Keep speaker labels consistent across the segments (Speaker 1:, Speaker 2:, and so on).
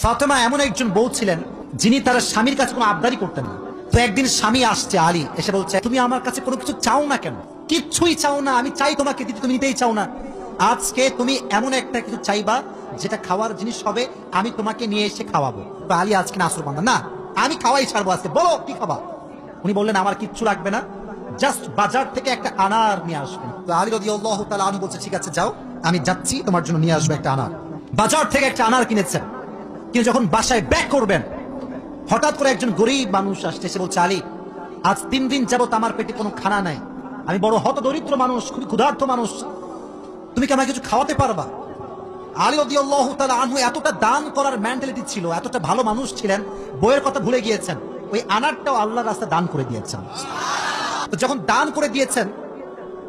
Speaker 1: ফাতেমা এমন একজন বউ ছিলেন যিনি তার স্বামীর কাছে কোনো আবদারি করতেন না। তো একদিন স্বামী আসছে, আলী এসে বলছে, তুমি আমার কাছে কোনো কিছু চাও না কেন? কিচ্ছুই চাও না, আমি চাই তোমাকে দিতে, তুমি নিতেই চাও না। আজকে তুমি এমন একটা কিছু চাইবা যেটা খাওয়ার জিনিস হবে, আমি তোমাকে নিয়ে এসে খাওয়াবো। তো আলী আজকে নাসরবান্দা, না আমি খাওয়াই ছাড়বো আজকে, বলো কি খাবা? উনি বললেন, আমার কিচ্ছু লাগবে না, জাস্ট বাজার থেকে একটা আনার নিয়ে আসবেন। তো আলী রাদিয়াল্লাহু তাআলা আনহু বলছে, ঠিক আছে যাও, আমি যাচ্ছি, তোমার জন্য নিয়ে আসবো একটা আনার। বাজার থেকে একটা আনার কিনেছেন, কিন্তু যখন বাসায় ব্যাক করবেন, হঠাৎ করে একজন গরিব মানুষ আসছে, সে বলছে, আলী আজ 3 দিন যাবত আমার পেটে কোনো খানা নাই, আমি বড় হতদরিদ্র মানুষ, খুবই ক্ষুধার্ত মানুষ, তুমি কি আমাকে কিছু খাওয়াতে পারবা? আলী রাদিয়াল্লাহু তাআলা আনহু এতটা দান করার মেন্টালিটি ছিল, এতটা ভালো মানুষ ছিলেন, বইয়ের কথা ভুলে গিয়েছেন, ওই আনারটাও আল্লাহর রাস্তায় দান করে দিয়েছেন। তো যখন দান করে দিয়েছেন,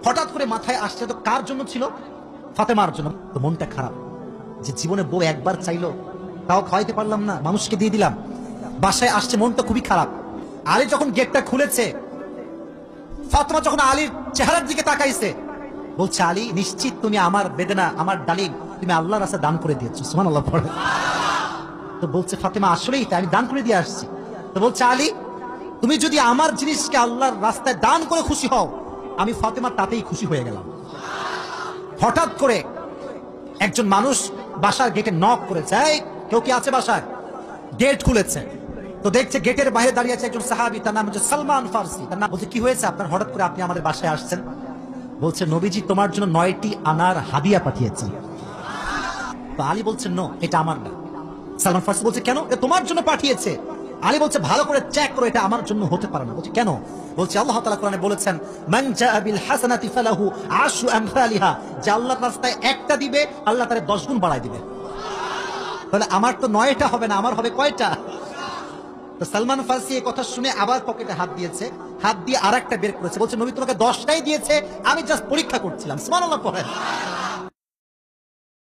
Speaker 1: হঠাৎ করে মাথায় আসছে, তো কার জন্য ছিল? ফাতেমার জন্য। তো মনটা খারাপ যে জীবনে বউ একবার চাইলো, তাও খাওয়াইতে পারলাম না, মানুষকে দিয়ে দিলাম। বাসায় আসছে, মনটা খুবই খারাপ। আলী যখন গেটটা খুলেছে, ফাতেমা যখন আলীর চেহারার দিকে তাকাইছে, বলছে, আলী নিশ্চিত তুমি আমার বেদনা, আমার ডালিম তুমি আল্লাহর রাস্তায় দান করে দিয়েছো, সুবহানাল্লাহ পড়ে। তো বলছে ফাতেমা, আসলেই তাই, আমি দান করে দিয়ে আসছি। তো বলছে, আলী তুমি যদি আমার জিনিসকে আল্লাহর রাস্তায় দান করে খুশি হও, আমি ফাতেমা তাতেই খুশি হয়ে গেলাম। হঠাৎ করে একজন মানুষ বাসার গেটে নক করেছে, এই কেউ কি আছে বাসায়? গেট খুলেছে, তো দেখছে গেটের বাইরে দাঁড়িয়ে আছে একজন সাহাবী, তার নাম হচ্ছে সালমান ফারসি। তার নাম বলছে, কি হয়েছে আপনার, হঠাৎ করে আপনি আমাদের বাসায় আসছেন? বলছে, নবীজি তোমার জন্য 9টি আনার হাদিয়া পাঠিয়েছেন। তো আলী বলছে, নো, এটা আমার না। সালমান ফারসি বলছে, কেন? এটা তোমার জন্য পাঠিয়েছে। আলী বলছে, ভালো করে চেক করো, এটা আমার জন্য হতে পারে না। বলছে, কেন? বলছে, আল্লাহ তাআলা কোরআনে বলেছেন, মান জাআ বিল হাসানাতি ফালাহু আশরু আমসালিহা, যে আল্লাহর রাস্তায় একটা দিবে, আল্লাহ তারে 10 গুণ বাড়ায় দিবে। তাহলে আমার তো 9টা হবে না, আমার হবে কয়টা? তো সালমান ফারসি এই কথা শুনে আবার পকেটে হাত দিয়েছে, হাত দিয়ে আরেকটা বের করেছে, বলছে, নবী তোমাকে 10টাই দিয়েছে, আমি জাস্ট পরীক্ষা করছিলাম। সুবহানাল্লাহ পড়েন।